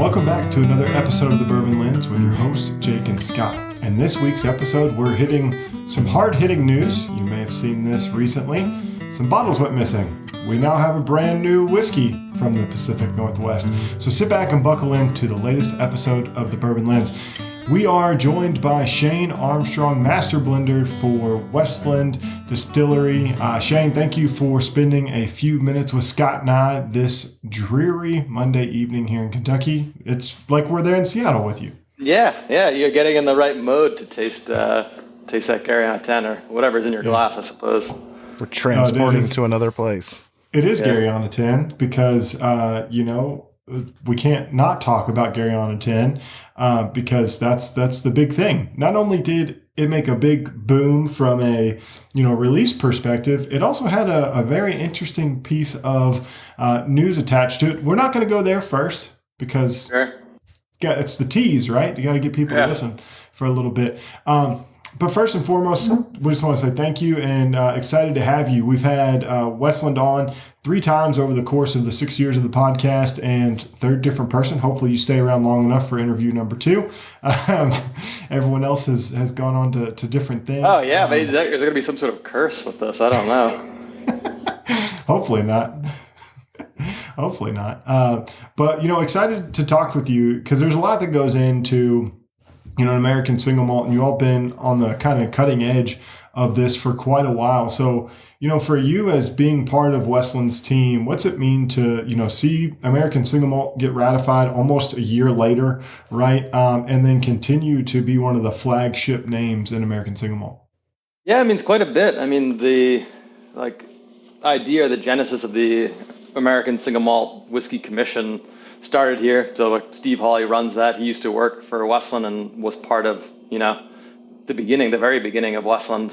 Welcome back to another episode of The Bourbon Lens with your host, Jake and Scott. And this week's episode, we're hitting some hard-hitting news. You may have seen this recently. Some bottles went missing. We now have a brand new whiskey from the Pacific Northwest. So sit back and buckle in to the latest episode of The Bourbon Lens. We are joined by Shane Armstrong, Master Blender for Westland Distillery. Shane, thank you for spending a few minutes with Scott and I this dreary Monday evening here in Kentucky. It's like we're there in Seattle with you. Yeah, you're getting in the right mode to taste that Garryana 10 or whatever's in your glass, I suppose. We're transporting to another place. It is Garryana 10 because, we can't not talk about Garryana 10 because that's the big thing. Not only did it make a big boom from a release perspective, it also had a very interesting piece of news attached to it. We're not going to go there first because it's the tease, right? You got to get people to listen for a little bit. But first and foremost, we just want to say thank you and excited to have you. We've had Westland on 3 times over the course of the 6 years of the podcast, and third different person. Hopefully you stay around long enough for interview number 2. Everyone else has gone on to different things. Oh, yeah. Maybe there's going to be some sort of curse with this. I don't know. Hopefully not. Hopefully not. But, excited to talk with you because there's a lot that goes into an American Single Malt, and you've all been on the kind of cutting edge of this for quite a while. So, for you as being part of Westland's team, what's it mean to, see American Single Malt get ratified almost a year later, right? And then continue to be one of the flagship names in American Single Malt? Yeah, it means quite a bit. I mean, the idea, the genesis of the American Single Malt Whiskey Commission started here. So Steve Hawley runs that. He used to work for Westland and was part of, the very beginning of Westland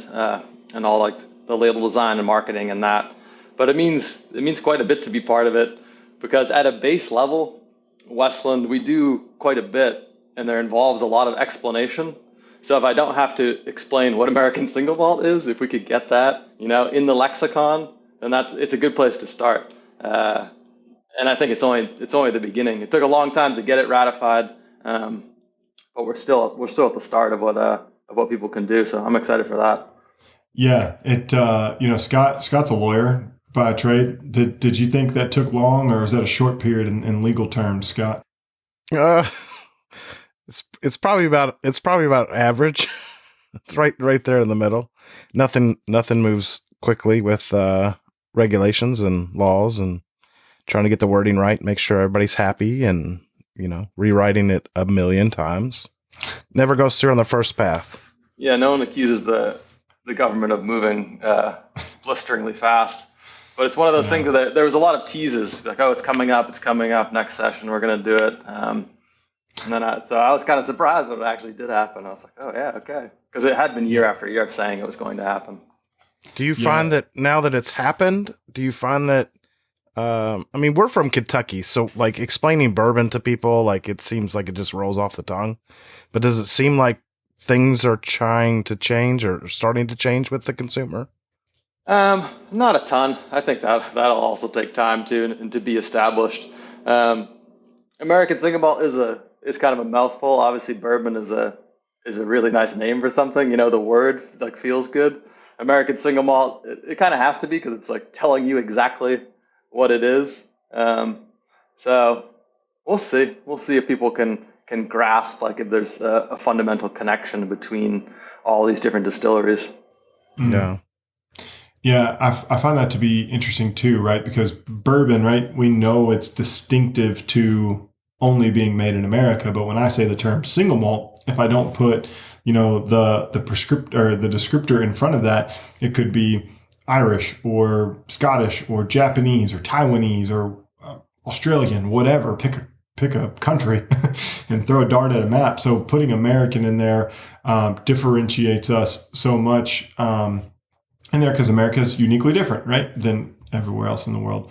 and all the label design and marketing and that. But it means quite a bit to be part of it because at a base level, Westland, we do quite a bit and there involves a lot of explanation. So if I don't have to explain what American Single Malt is, if we could get that, in the lexicon, then it's a good place to start. And I think it's only the beginning. It took a long time to get it ratified, but we're still at the start of what people can do. So I'm excited for that. Yeah, Scott's a lawyer by trade. Did you think that took long, or is that a short period in legal terms, Scott? It's probably about average. It's right there in the middle. Nothing moves quickly with regulations and laws and trying to get the wording right, make sure everybody's happy, and rewriting it a million times. Never goes through on the first pass. Yeah, no one accuses the government of moving blisteringly fast, but it's one of those things that there was a lot of teases, like, oh, it's coming up next session, we're going to do it. And then I was kind of surprised when it actually did happen. I was like, oh yeah, okay, because it had been year after year of saying it was going to happen. Do you find that now that it's happened? Do you find that? We're from Kentucky, so explaining bourbon to people, it seems like it just rolls off the tongue. But does it seem like things are trying to change or starting to change with the consumer? Not a ton. I think that'll also take time to be established. American Single Malt is kind of a mouthful. Obviously, bourbon is a really nice name for something. The word feels good. American Single Malt, it kind of has to be because it's telling you exactly what it is. So we'll see. We'll see if people can grasp if there's a fundamental connection between all these different distilleries. Yeah. Yeah, I find that to be interesting too, right? Because bourbon, right, we know it's distinctive to only being made in America. But when I say the term single malt, if I don't put, the prescriptor or the descriptor in front of that, it could be Irish or Scottish or Japanese or Taiwanese or Australian, whatever. Pick a country and throw a dart at a map. So putting American in there differentiates us so much in there because America is uniquely different, right, than everywhere else in the world.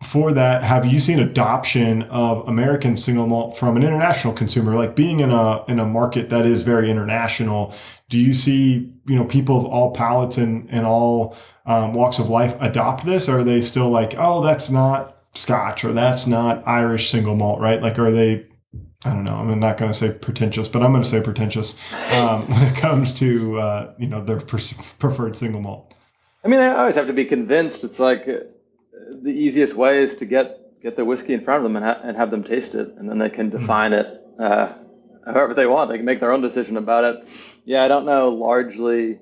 For that, have you seen adoption of American single malt from an international consumer? Like being in a market that is very international, do you see people of all palates and all walks of life adopt this? Or are they still like, oh, that's not Scotch or that's not Irish single malt, right? Like, are they, I don't know, I'm not going to say pretentious, but I'm going to say pretentious when it comes to, their preferred single malt. I mean, I always have to be convinced. It's like the easiest way is to get the whiskey in front of them and have them taste it, and then they can define it however they want. They can make their own decision about it. Yeah, I don't know largely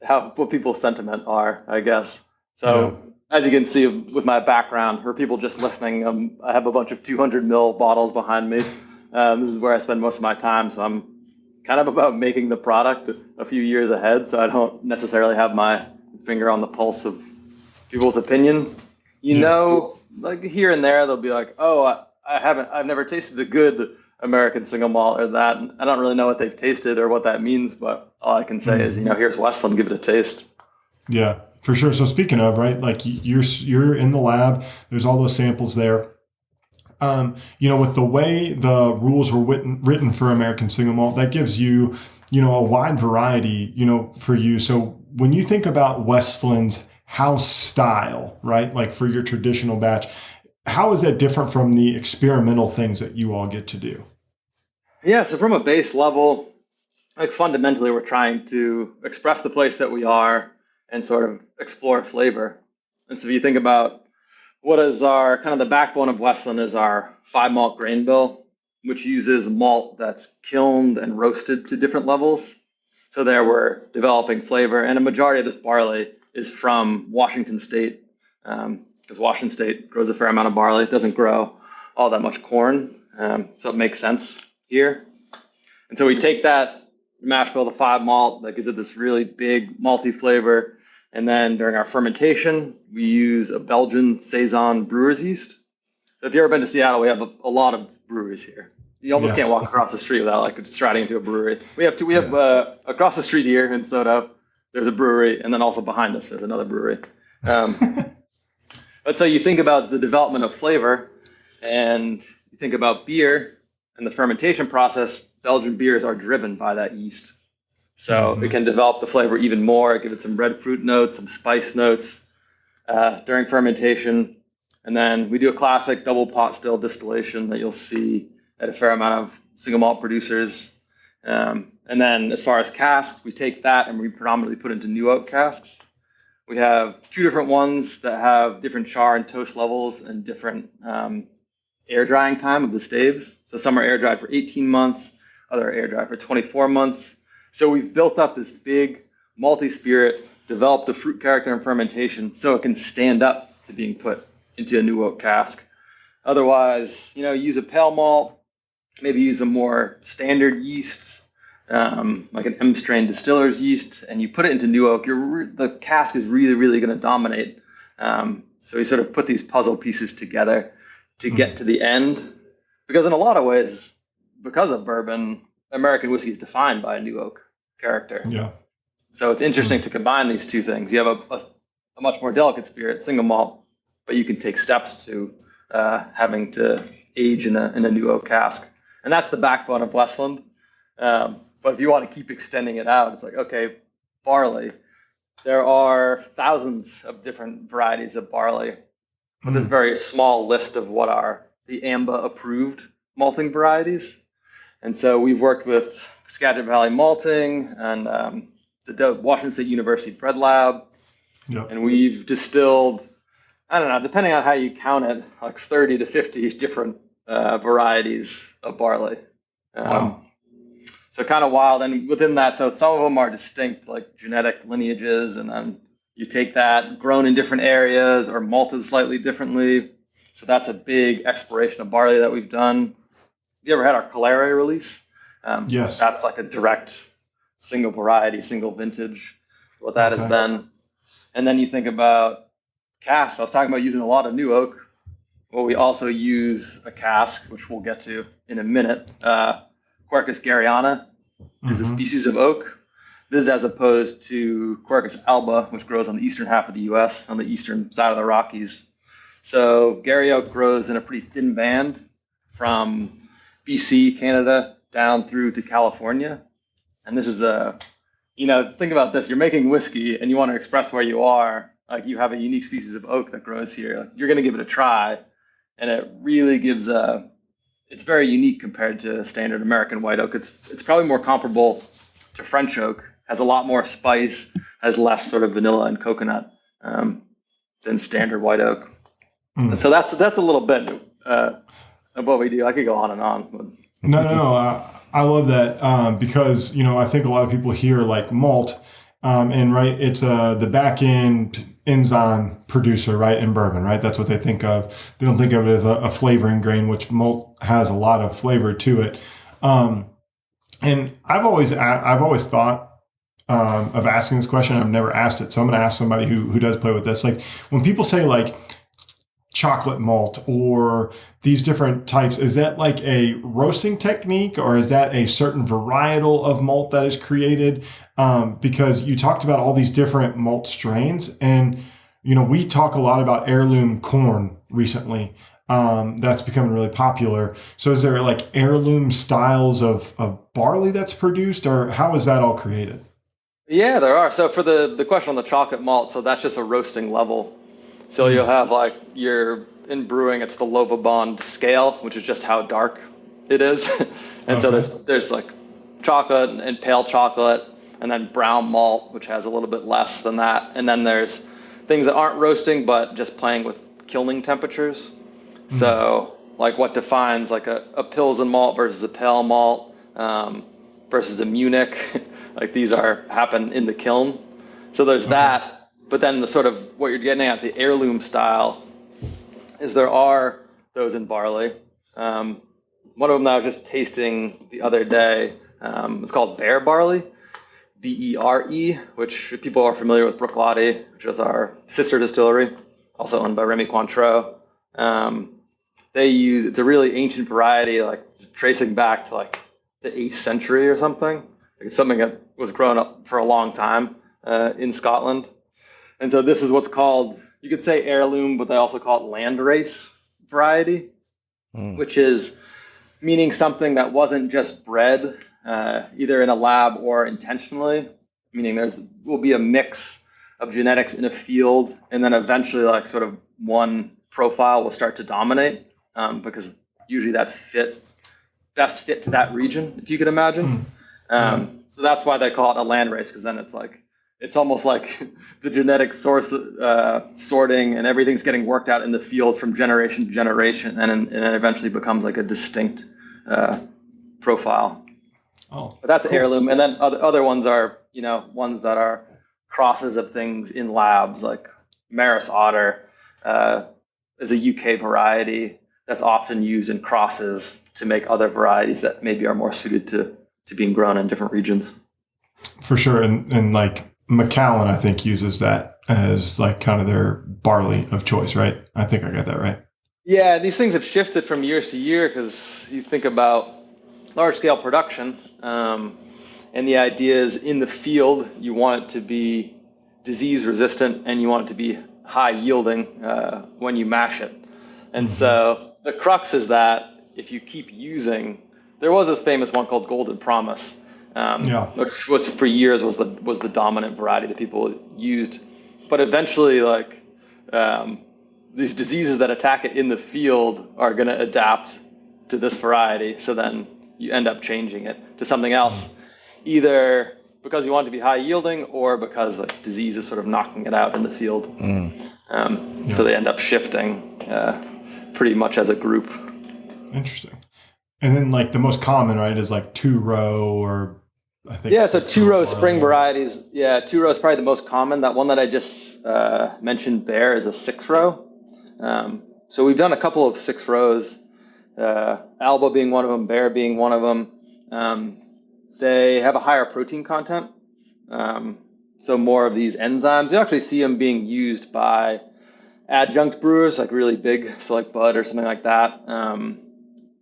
what people's sentiment are, I guess. So as you can see with my background, for people just listening, I have a bunch of 200 ml bottles behind me. This is where I spend most of my time. So I'm kind of about making the product a few years ahead. So I don't necessarily have my finger on the pulse of people's opinion. Like here and there, they'll be like, oh, I've never tasted a good American single malt or that. I don't really know what they've tasted or what that means, but all I can say is, here's Westland, give it a taste. Yeah, for sure. So speaking of, right, like you're in the lab, there's all those samples there. With the way the rules were written for American single malt, that gives you, a wide variety, for you. So when you think about Westland's house style, right, like for your traditional batch, how is that different from the experimental things that you all get to do? Yeah, so from a base level, like fundamentally, we're trying to express the place that we are and sort of explore flavor. And so if you think about what is our kind of the backbone of Westland is our 5 malt grain bill, which uses malt that's kilned and roasted to different levels. So there we're developing flavor, and a majority of this barley is from Washington State, because Washington State grows a fair amount of barley. It doesn't grow all that much corn, so it makes sense here. And so we take that mash bill, the 5 malt, that gives it this really big malty flavor. And then during our fermentation, we use a Belgian Saison brewer's yeast. So if you've ever been to Seattle, we have a lot of breweries here. You almost can't walk across the street without like striding into a brewery. We have across the street here in Soto, there's a brewery, and then also behind us there's another brewery. But so you think about the development of flavor, and you think about beer and the fermentation process. Belgian beers are driven by that yeast. So it can develop the flavor even more, give it some red fruit notes, some spice notes during fermentation. And then we do a classic double pot still distillation that you'll see at a fair amount of single malt producers. And then as far as casks, we take that and we predominantly put into new oak casks. We have 2 different ones that have different char and toast levels and different air drying time of the staves. So some are air dried for 18 months, other are air dried for 24 months. So we've built up this big multi-spirit, developed the fruit character and fermentation so it can stand up to being put into a new oak cask. Otherwise, use a pale malt, maybe use a more standard yeast, like an M strain distiller's yeast, and you put it into new oak, the cask is really, really going to dominate. So we sort of put these puzzle pieces together to get to the end. Because in a lot of ways, because of bourbon, American whiskey is defined by a new oak character. Yeah. So it's interesting to combine these two things. You have a much more delicate spirit, single malt, but you can take steps to having to age in a new oak cask. And that's the backbone of Westland. But if you want to keep extending it out, it's like, okay, barley. There are thousands of different varieties of barley, but there's a very small list of what are the AMBA approved malting varieties. And so we've worked with Skagit Valley Malting and the Washington State University Bread Lab. Yep. And we've distilled, I don't know, depending on how you count it, like 30 to 50 different varieties of barley. Wow. So kind of wild. And within that, so some of them are distinct, like genetic lineages. And then you take that, grown in different areas or malted slightly differently. So that's a big exploration of barley that we've done. You ever had our Calere release? Yes. That's like a direct single variety, single vintage, what that has been. And then you think about casks. I was talking about using a lot of new oak. Well, we also use a cask, which we'll get to in a minute. Quercus Garryana is a species of oak. This is as opposed to Quercus alba, which grows on the eastern half of the U.S., on the eastern side of the Rockies. So Garry oak grows in a pretty thin band from BC, Canada, down through to California. And this is think about this. You're making whiskey and you want to express where you are. like you have a unique species of oak that grows here, like, you're going to give it a try, and it really gives a. It's very unique compared to standard American white oak. It's probably more comparable to French oak. Has a lot more spice, has less sort of vanilla and coconut than standard white oak. And so that's a little bit of what we do. I could go on and on. But. No, I love that because I think a lot of people hear like malt, and right, it's the back end enzyme producer, right, in bourbon, right? That's what they think of. They don't think of it as a flavoring grain, which malt has a lot of flavor to it. And I've always thought of asking this question. I've never asked it, so I'm going to ask somebody who does play with this. Like when people say like chocolate malt or these different types, is that like a roasting technique, or is that a certain varietal of malt that is created? Because you talked about all these different malt strains, and we talk a lot about heirloom corn recently. That's becoming really popular. So is there like heirloom styles of barley that's produced, or how is that all created? Yeah, there are. So for the question on the chocolate malt, so that's just a roasting level. So you'll have like in brewing, it's the Lovibond scale, which is just how dark it is. And so there's like chocolate and pale chocolate, and then brown malt, which has a little bit less than that. And then there's things that aren't roasting, but just playing with kilning temperatures. So like what defines like a Pilsen malt versus a pale malt versus a Munich, like these happen in the kiln. So there's that. But then the sort of what you're getting at, the heirloom style, is there are those in barley. One of them that I was just tasting the other day, it's called Bear Barley, Bere, which if people are familiar with Bruichladdich, which is our sister distillery, also owned by Remy Cointreau. It's a really ancient variety, like tracing back to like the 8th century or something. It's something that was grown up for a long time in Scotland. And so this is what's called, you could say heirloom, but they also call it landrace variety, which is meaning something that wasn't just bred either in a lab or intentionally, meaning will be a mix of genetics in a field, and then eventually like sort of one profile will start to dominate because usually that's best fit to that region, if you could imagine. So that's why they call it a landrace, because then it's almost like the genetic source sorting and everything's getting worked out in the field from generation to generation, and it eventually becomes like a distinct profile. But that's cool. Heirloom. And then other ones are, ones that are crosses of things in labs, like Maris Otter is a UK variety that's often used in crosses to make other varieties that maybe are more suited to being grown in different regions. For sure. And like Macallan, I think, uses that as like kind of their barley of choice, right? I think I got that right. Yeah, these things have shifted from years to year because you think about large scale production, and the idea is in the field, you want it to be disease resistant and you want it to be high yielding when you mash it. And so the crux is that if you keep using, there was this famous one called Golden Promise, which was for years was the dominant variety that people used. But eventually, like these diseases that attack it in the field are going to adapt to this variety. So then you end up changing it to something else, either because you want it to be high yielding or because like disease is sort of knocking it out in the field. So they end up shifting pretty much as a group. Interesting. And then like the most common, right, is like 2-row or I think. Yeah, so 2-row spring varieties. Yeah, 2-row is probably the most common. That one that I just mentioned, Bear, is a 6-row. So we've done a couple of 6 rows, Alba being one of them, Bear being one of them. They have a higher protein content. So more of these enzymes. You actually see them being used by adjunct brewers, like really big, so like Bud or something like that,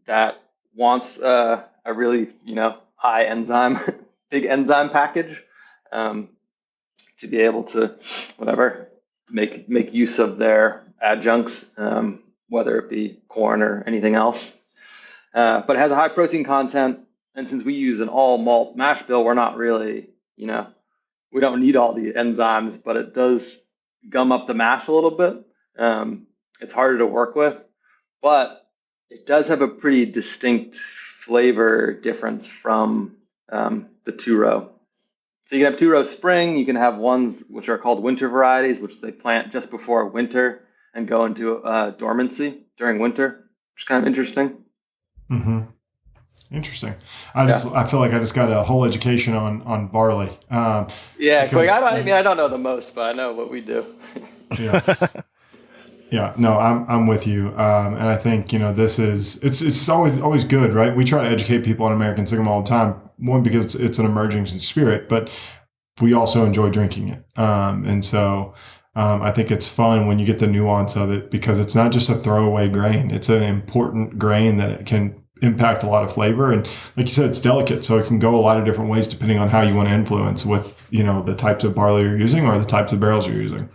that wants a really, high enzyme, big enzyme package to be able to, make use of their adjuncts, whether it be corn or anything else. But it has a high protein content. And since we use an all malt mash bill, we're not really, we don't need all the enzymes, but it does gum up the mash a little bit. It's harder to work with, but it does have a pretty distinct flavor difference from the two-row. So you can have two-row spring. You can have ones which are called winter varieties, which they plant just before winter and go into dormancy during winter, which is kind of interesting. Mm-hmm. Interesting. I feel like I just got a whole education on barley. Yeah, quick. I don't know the most, but I know what we do. Yeah. Yeah, no, I'm with you, and I think it's always good, right? We try to educate people on American Single Malt all the time. One, because it's an emerging spirit, but we also enjoy drinking it, and so I think it's fun when you get the nuance of it, because it's not just a throwaway grain; it's an important grain that it can impact a lot of flavor, and like you said, it's delicate, so it can go a lot of different ways depending on how you want to influence with the types of barley you're using or the types of barrels you're using.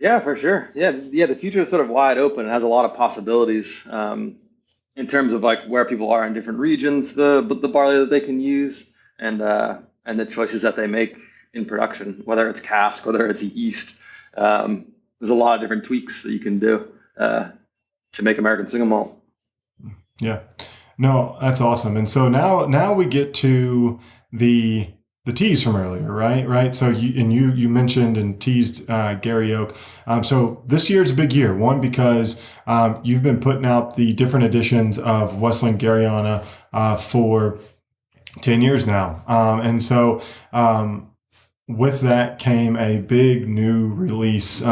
Yeah, for sure. Yeah. The future is sort of wide open. It has a lot of possibilities in terms of like where people are in different regions, the barley that they can use, and the choices that they make in production, whether it's cask, whether it's yeast. There's a lot of different tweaks that you can do to make American Single Malt. Yeah, no, that's awesome. And so now we get to the teas from earlier, right? So you mentioned and teased Gary Oak. So this year's a big year. One, because you've been putting out the different editions of Westland Garryana for 10 years now. And so with that came a big new release in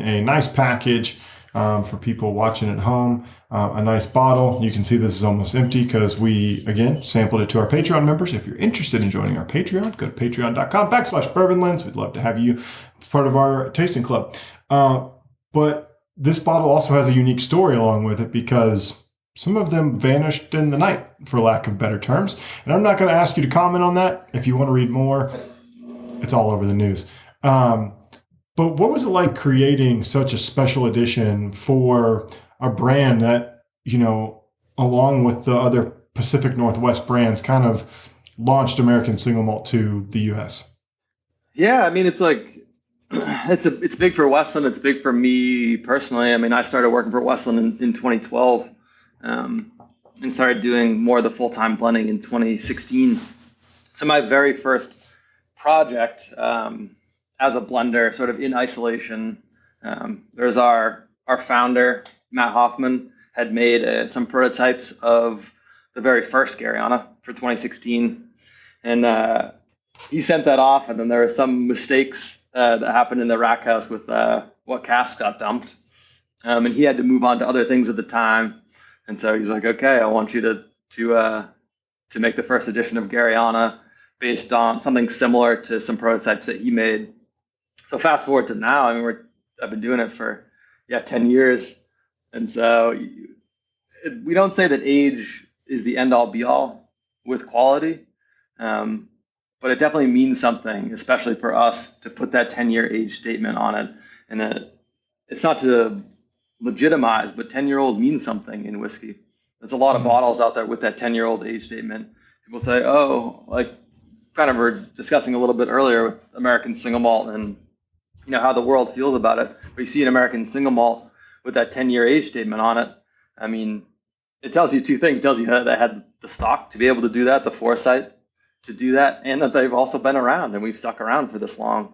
a nice package for people watching at home. A nice bottle. You can see this is almost empty because we, again, sampled it to our Patreon members. If you're interested in joining our Patreon, go to patreon.com/bourbonlens. We'd love to have you part of our tasting club. But this bottle also has a unique story along with it, because some of them vanished in the night, for lack of better terms. And I'm not going to ask you to comment on that. If you want to read more, it's all over the news. But what was it like creating such a special edition for a brand that, along with the other Pacific Northwest brands, kind of launched American Single Malt to the U.S.? Yeah, I mean, it's like it's big for Westland. It's big for me personally. I mean, I started working for Westland in 2012, and started doing more of the full-time blending in 2016. So my very first project as a blender, sort of in isolation, there's our founder, Matt Hoffman, had made some prototypes of the very first Garryana for 2016. And he sent that off, and then there were some mistakes that happened in the rack house with what casks got dumped. And he had to move on to other things at the time. And so he's like, okay, I want you to make the first edition of Garryana based on something similar to some prototypes that he made. So fast forward to now, I mean, I've been doing it for 10 years. And so we don't say that age is the end all be all with quality, but it definitely means something, especially for us, to put that 10-year age statement on it. And it's not to legitimize, but 10-year-old means something in whiskey. There's a lot of bottles out there with that 10-year-old age statement. People say, oh, like kind of we're discussing a little bit earlier with American Single Malt and how the world feels about it. But you see an American Single Malt with that 10-year age statement on it. I mean, it tells you two things. It tells you that they had the stock to be able to do that, the foresight to do that, and that they've also been around, and we've stuck around for this long.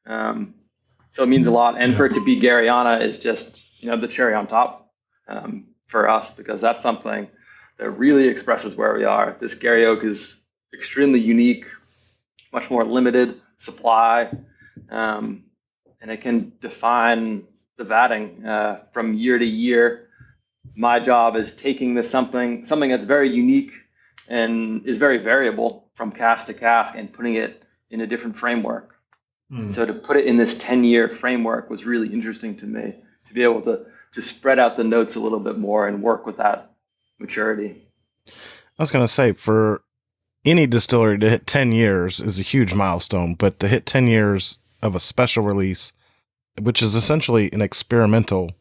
So it means a lot. And for it to be Garryana is just, the cherry on top for us, because that's something that really expresses where we are. This Gary Oak is extremely unique, much more limited supply, and it can define the vatting from year to year. My job is taking this something that's very unique and is very variable from cask to cask and putting it in a different framework. So to put it in this 10-year framework was really interesting to me, to be able to spread out the notes a little bit more and work with that maturity. I was going to say, for any distillery to hit 10 years is a huge milestone, but to hit 10 years of a special release, which is essentially an experimental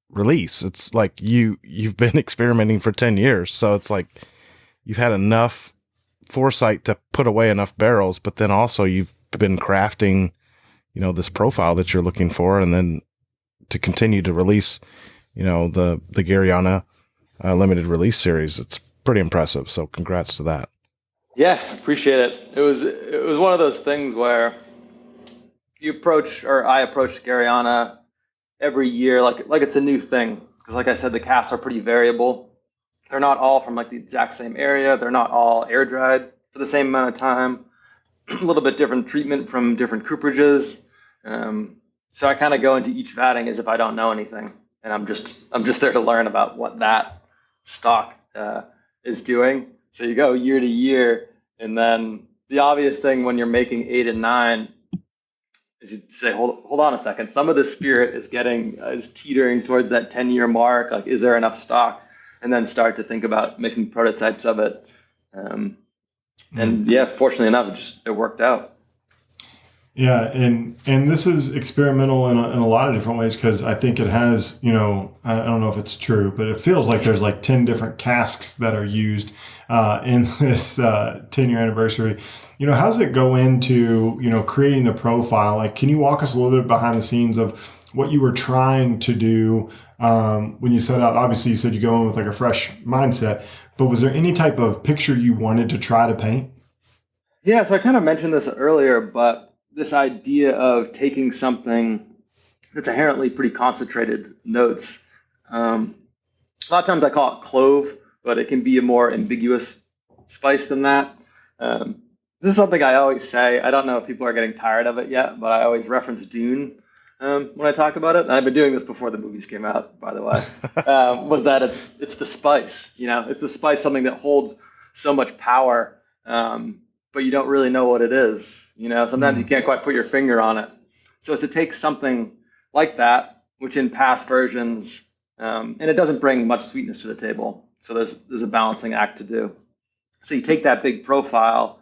release, it's like you've been experimenting for 10 years. So it's like you've had enough foresight to put away enough barrels, but then also you've been crafting, this profile that you're looking for, and then to continue to release, the Garryana limited release series. It's pretty impressive. So congrats to that. Yeah, appreciate it. It was one of those things where I approach Garryana every year like it's a new thing, because like I said, the casks are pretty variable. They're not all from like the exact same area. They're not all air dried for the same amount of time. A little bit different treatment from different cooperages. So I kind of go into each vatting as if I don't know anything, and I'm just there to learn about what that stock is doing. So you go year to year, and then the obvious thing when you're making 8 and 9 is you say, hold on a second. Some of the spirit is teetering towards that 10-year mark. Like, is there enough stock? And then start to think about making prototypes of it. And yeah, fortunately enough, it worked out. Yeah, and this is experimental in a lot of different ways, because I think it has, I don't know if it's true, but it feels like there's like 10 different casks that are used in this 10-year anniversary. How does it go into, creating the profile? Like, can you walk us a little bit behind the scenes of what you were trying to do when you set out? Obviously, you said you go in with like a fresh mindset, but was there any type of picture you wanted to try to paint? Yeah, so I kind of mentioned this earlier, but this idea of taking something that's inherently pretty concentrated notes. A lot of times I call it clove, but it can be a more ambiguous spice than that. This is something I always say. I don't know if people are getting tired of it yet, but I always reference Dune when I talk about it. And I've been doing this before the movies came out, by the way. Was that it's the spice. It's the spice, something that holds so much power, but you don't really know what it is. Sometimes you can't quite put your finger on it. So it's to take something like that, which in past versions, and it doesn't bring much sweetness to the table. So there's a balancing act to do. So you take that big profile,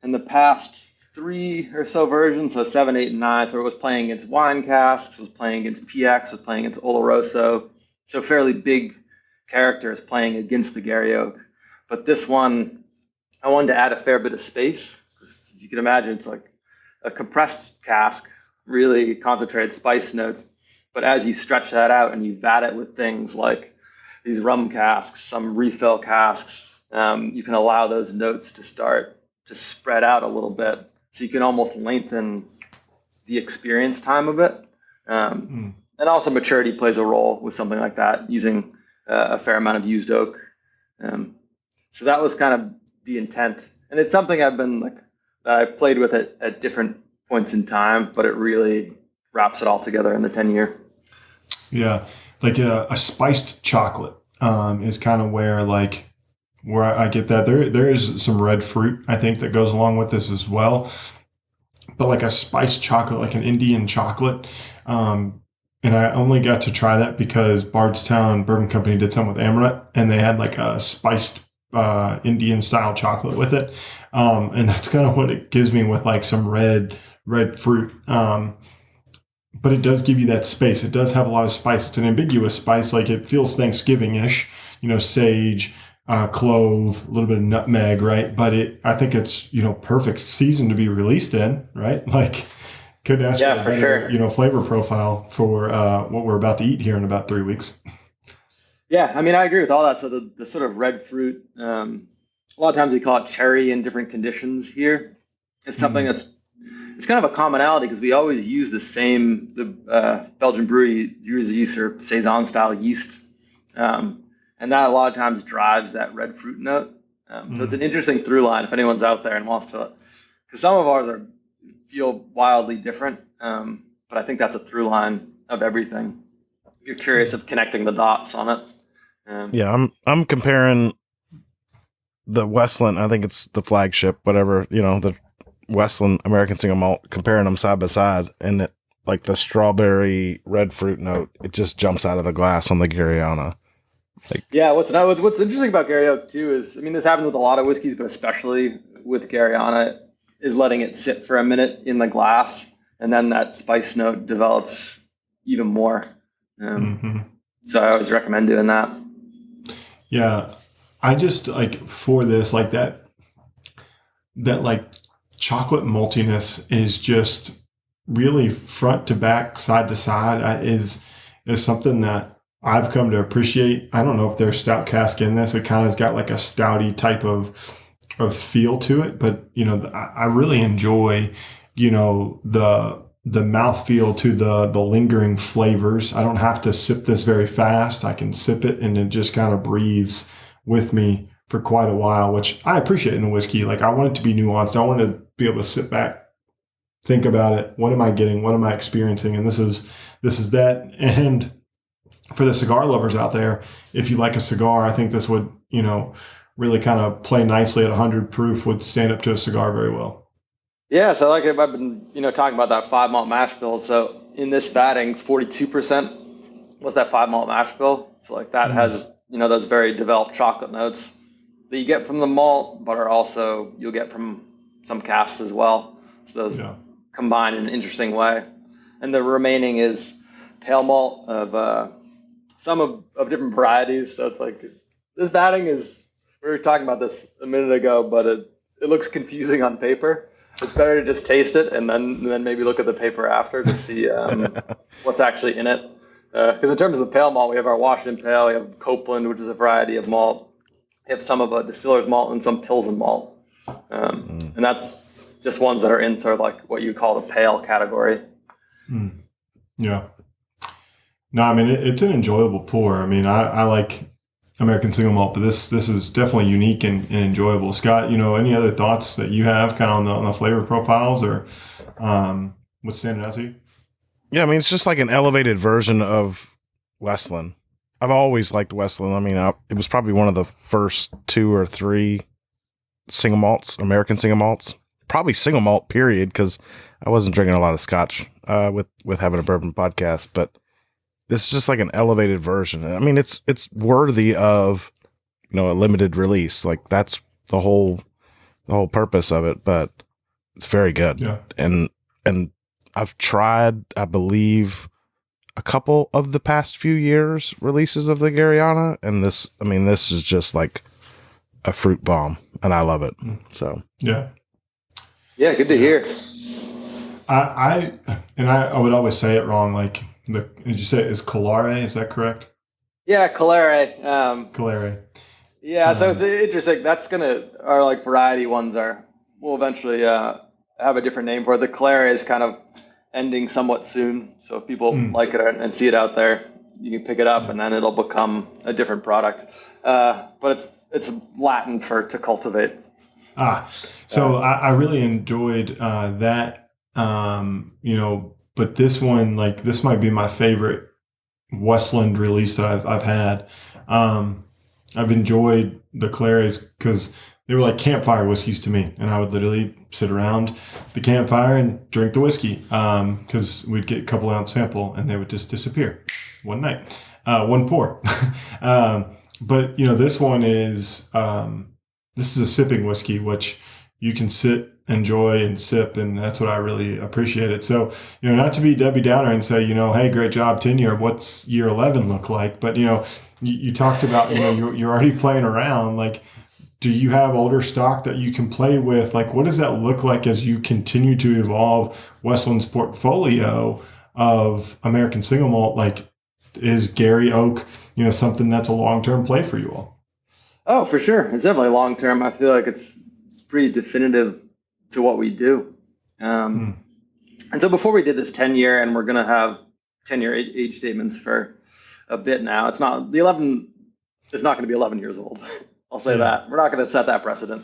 in the past 3 or so versions, so 7, 8, and 9, so it was playing against wine casks, was playing against PX, was playing against Oloroso. So fairly big characters playing against the Gary Oak. But this one, I wanted to add a fair bit of space. You can imagine it's like a compressed cask, really concentrated spice notes. But as you stretch that out and you vat it with things like these rum casks, some refill casks, you can allow those notes to start to spread out a little bit. So you can almost lengthen the experience time of it. And also maturity plays a role with something like that, using a fair amount of used oak. So that was kind of the intent. And it's something I've played with it at different points in time, but it really wraps it all together in the 10-year. Yeah, like a spiced chocolate is kind of where I get that. There is some red fruit, I think, that goes along with this as well. But like a spiced chocolate, like an Indian chocolate. And I only got to try that because Bardstown Bourbon Company did some with Amaret, and they had like a spiced Indian style chocolate with it. And that's kind of what it gives me with like some red fruit. But it does give you that space. It does have a lot of spice. It's an ambiguous spice. Like, it feels Thanksgiving-ish, sage, clove, a little bit of nutmeg, right? But I think it's, perfect season to be released in, right? Like, couldn't ask for a better, sure. Flavor profile for what we're about to eat here in about 3 weeks. Yeah, I mean, I agree with all that. So the sort of red fruit, a lot of times we call it cherry in different conditions here. It's something it's kind of a commonality, because we always use the Belgian brewery uses yeast, or Saison style yeast. And that a lot of times drives that red fruit note. So it's an interesting through line if anyone's out there and wants to, because some of ours feel wildly different. But I think that's a through line of everything. If you're curious of connecting the dots on it. Yeah, I'm comparing the Westland. I think it's the flagship, whatever, the Westland American Single Malt, comparing them side by side, and it, like, the strawberry red fruit note, it just jumps out of the glass on the Garryana. Yeah, what's interesting about Gary Oak too is, I mean, this happens with a lot of whiskeys, but especially with Garryana, is letting it sit for a minute in the glass, and then that spice note develops even more. So I always recommend doing that. Yeah, I just like for this, like that like chocolate maltiness is just really front to back, side to side is something that I've come to appreciate. I don't know if there's stout cask in this. It kind of has got like a stouty type of feel to it, but I really enjoy the mouthfeel to the lingering flavors. I don't have to sip this very fast. I can sip it and it just kind of breathes with me for quite a while, which I appreciate in the whiskey. Like, I want it to be nuanced. I want to be able to sit back, think about it. What am I getting? What am I experiencing? And this is that. And for the cigar lovers out there, if you like a cigar, I think this would, really kind of play nicely at 100 proof, would stand up to a cigar very well. Yeah, so like I've been, talking about that 5 malt mash bill. So in this vatting, 42% was that 5 malt mash bill. So like that has, those very developed chocolate notes that you get from the malt, but are also you'll get from some casks as well. So those combine in an interesting way. And the remaining is pale malt of some of different varieties. So it's like this vatting is, we were talking about this a minute ago, but it looks confusing on paper. It's better to just taste it and then maybe look at the paper after to see what's actually in it. Because in terms of the pale malt, we have our Washington Pale, we have Copeland, which is a variety of malt. We have some of a distiller's malt and some Pilsen malt. And that's just ones that are in sort of like what you call the pale category. Yeah. No, I mean, it's an enjoyable pour. I mean, I like American Single Malt, but this is definitely unique and enjoyable. Scott, any other thoughts that you have kind of on the flavor profiles, or what's standing out to you? Yeah, I mean, it's just like an elevated version of Westland. I've always liked Westland. I mean, it was probably one of the first 2 or 3 single malts, American single malts. Probably single malt, period, because I wasn't drinking a lot of scotch with having a bourbon podcast, but this is just like an elevated version. I mean, it's worthy of, a limited release. Like, that's the whole purpose of it, but it's very good. Yeah. And I've tried, I believe, a couple of the past few years releases of the Garryana, and this is just like a fruit bomb, and I love it. So yeah, good to hear. I would always say it wrong. Like, did you say it is Calare? Is that correct? Yeah, Calare. Calare. Yeah, so it's interesting. That's our like variety ones we'll eventually have a different name for it. The Calare is kind of ending somewhat soon. So if people like it and see it out there, you can pick it up and then it'll become a different product. But it's Latin for to cultivate. So I really enjoyed that. But this one, like, this might be my favorite Westland release that I've had. I've enjoyed the Clares because they were like campfire whiskeys to me, and I would literally sit around the campfire and drink the whiskey because we'd get a couple ounce sample and they would just disappear one night, one pour. But this one is this is a sipping whiskey, which you can sit, enjoy, and sip, and that's what I really appreciate it. So, not to be Debbie Downer and say, hey, great job, 10 year, what's year 11 look like? But, you talked about, you're already playing around. Like, do you have older stock that you can play with? Like, what does that look like as you continue to evolve Westland's portfolio of American Single Malt? Like, is Gary Oak, something that's a long-term play for you all? Oh, for sure. It's definitely long-term. I feel like it's pretty definitive to what we do. And so before we did this 10-year, and we're going to have 10-year age statements for a bit now, it's not going to be 11 years old. I'll say that. We're not going to set that precedent.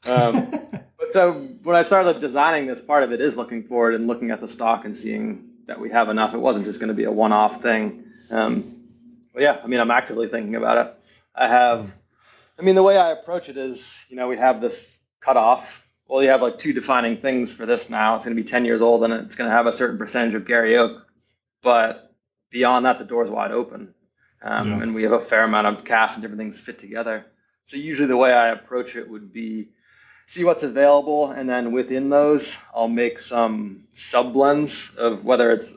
But so when I started designing this, part of it is looking forward and looking at the stock and seeing that we have enough. It wasn't just going to be a one-off thing. But yeah, I'm actively thinking about it. The way I approach it is, we have this cutoff. Well, you have like 2 defining things for this now. It's going to be 10 years old and it's going to have a certain percentage of Gary Oak. But beyond that, the door's wide open. And we have a fair amount of casks and different things fit together. So usually the way I approach it would be see what's available. And then within those, I'll make some sub-blends of whether it's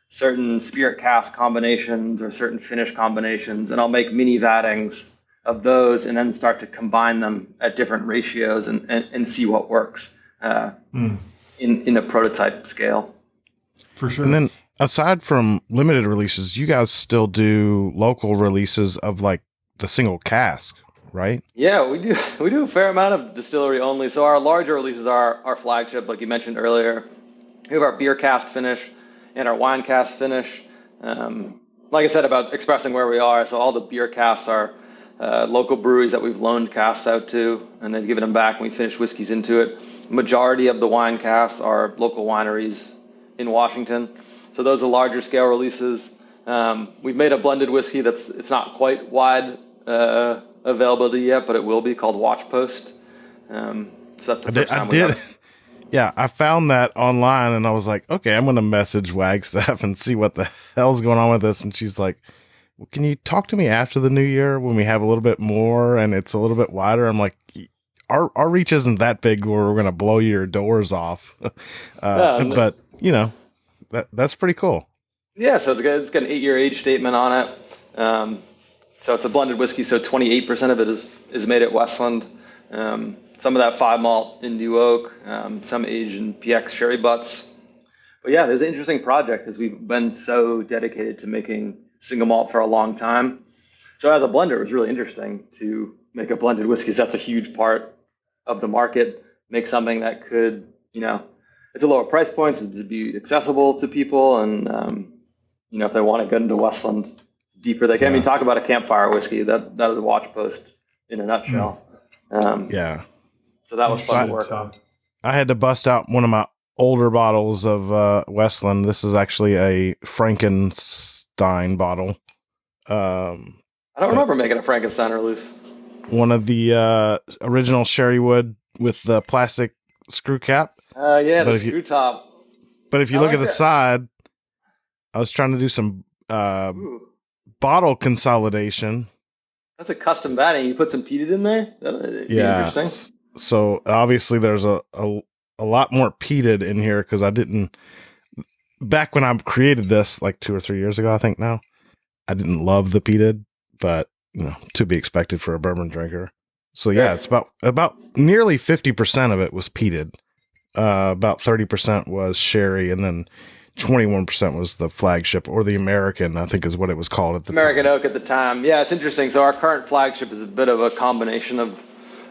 certain spirit cask combinations or certain finish combinations. And I'll make mini vattings of those and then start to combine them at different ratios and see what works in a prototype scale. For sure. And then aside from limited releases, you guys still do local releases of like the single cask, right? Yeah, we do. We do a fair amount of distillery only. So our larger releases are our flagship, like you mentioned earlier. We have our beer cask finish and our wine cask finish. Like I said about expressing where we are, so all the beer casks are local breweries that we've loaned casks out to, and they've given them back, and we finish whiskeys into it. Majority of the wine casks are local wineries in Washington, so those are larger scale releases. We've made a blended whiskey it's not quite wide availability yet, but it will be, called Watch Post. So that's the first time we have it. Yeah, I found that online and I was like, okay, I'm going to message Wagstaff and see what the hell's going on with this. And she's like, well, can you talk to me after the new year when we have a little bit more and it's a little bit wider? I'm like, our reach isn't that big where we're going to blow your doors off. But, you know, that's pretty cool. Yeah, so it's got an 8-year age statement on it. So it's a blended whiskey, so 28% of it is made at Westland. Some of that 5 malt in New Oak, some aged in PX sherry butts. But yeah, there's an interesting project because we've been so dedicated to making single malt for a long time. So as a blender, it was really interesting to make a blended whiskey. That's a huge part of the market. Make something that could, it's a lower price point, so to be accessible to people. And, if they want to get into Westland deeper, they can. Yeah. I mean, talk about a campfire whiskey. That is a Watch Post in a nutshell. Yeah. So that was fun to work on. I had to bust out one of my older bottles of Westland. This is actually a Frankenstein bottle. I don't remember making a Frankenstein release. One of the original Sherrywood with the plastic screw cap. The screw top. But if you look at the side, I was trying to do some bottle consolidation. That's a custom batting. You put some peated in there? That'd be interesting. So obviously there's a lot more peated in here because I didn't, back when I created this like 2 or 3 years ago, I think now, I didn't love the peated, but to be expected for a bourbon drinker. So yeah, it's about nearly 50% of it was peated. About 30% was sherry, and then 21% was the flagship, or the American, I think is what it was called at the American time. Oak at the time. Yeah, it's interesting. So our current flagship is a bit of a combination of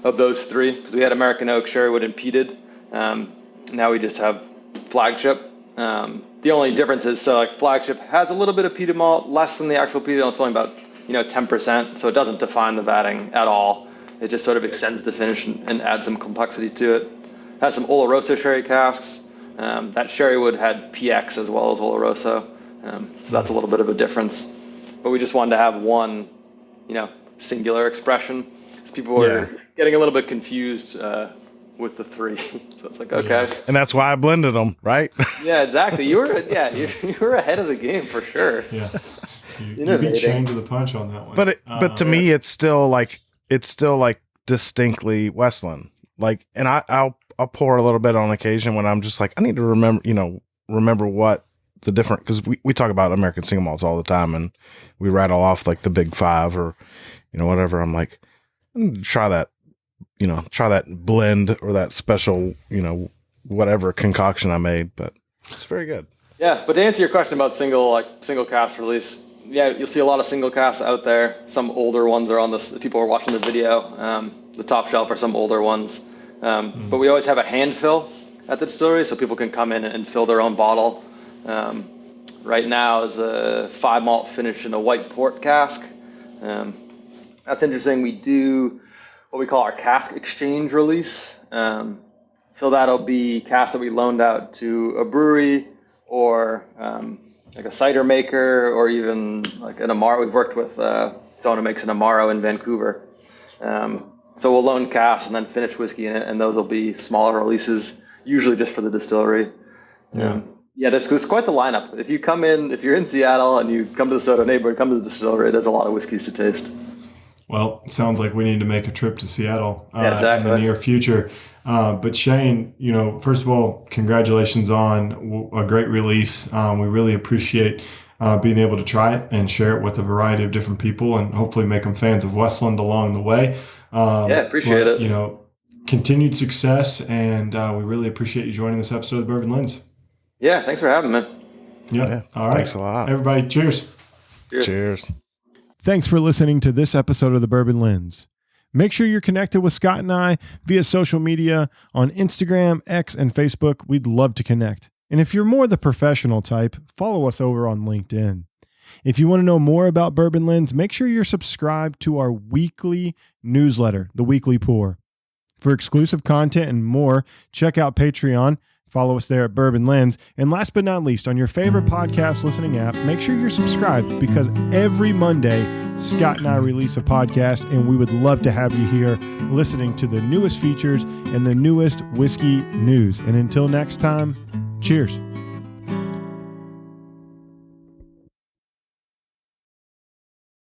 those three, because we had American Oak, Sherrywood, and peated. Now we just have flagship. The only difference is, so like flagship has a little bit of peated malt, less than the actual peated. It's only about 10%, so it doesn't define the vatting at all. It just sort of extends the finish and adds some complexity to it. It has some Oloroso sherry casks. That Sherrywood had PX as well as Oloroso, so that's a little bit of a difference. But we just wanted to have one, singular expression, because people were getting a little bit confused with the three. So it's like, okay. And that's why I blended them, right? Yeah, exactly. You were ahead of the game for sure. Yeah, you beat Shane to the punch on that one. But to me, it's still like distinctly Westland. Like, and I'll pour a little bit on occasion when I'm just like, I need to remember what the different, because we talk about American single malts all the time, and we rattle off like the big 5 or whatever. I'm like, I need to try that blend or that special whatever concoction I made, but it's very good. Yeah, but to answer your question about single cast release, yeah, you'll see a lot of single casts out there. Some older ones are on this. People are watching the video. The top shelf are some older ones. But we always have a hand fill at the distillery, so people can come in and fill their own bottle. Right now is a 5 malt finish in a white port cask. That's interesting. We do what we call our cask exchange release. So that'll be casks that we loaned out to a brewery or like a cider maker, or even like an Amaro. We've worked with someone who makes an Amaro in Vancouver. So we'll loan casks and then finish whiskey in it, and those will be smaller releases, usually just for the distillery. There's quite the lineup. If you're in Seattle and you come to the Soda neighborhood, come to the distillery, there's a lot of whiskeys to taste. Well, it sounds like we need to make a trip to Seattle in exactly. the near future. But Shane, first of all, congratulations on a great release. We really appreciate being able to try it and share it with a variety of different people, and hopefully make them fans of Westland along the way. Appreciate it. Continued success, and we really appreciate you joining this episode of the Bourbon Lens. Yeah, thanks for having me. Yeah. Yeah. All right. Thanks a lot. Everybody, cheers. Cheers. Thanks for listening to this episode of The Bourbon Lens. Make sure you're connected with Scott and I via social media on Instagram, X, and Facebook. We'd love to connect. And if you're more the professional type, follow us over on LinkedIn. If you want to know more about Bourbon Lens, make sure you're subscribed to our weekly newsletter, The Weekly Pour. For exclusive content and more, check out Patreon. Follow us there at Bourbon Lens. And last but not least, on your favorite podcast listening app, make sure you're subscribed because every Monday, Scott and I release a podcast, and we would love to have you here listening to the newest features and the newest whiskey news. And until next time, cheers.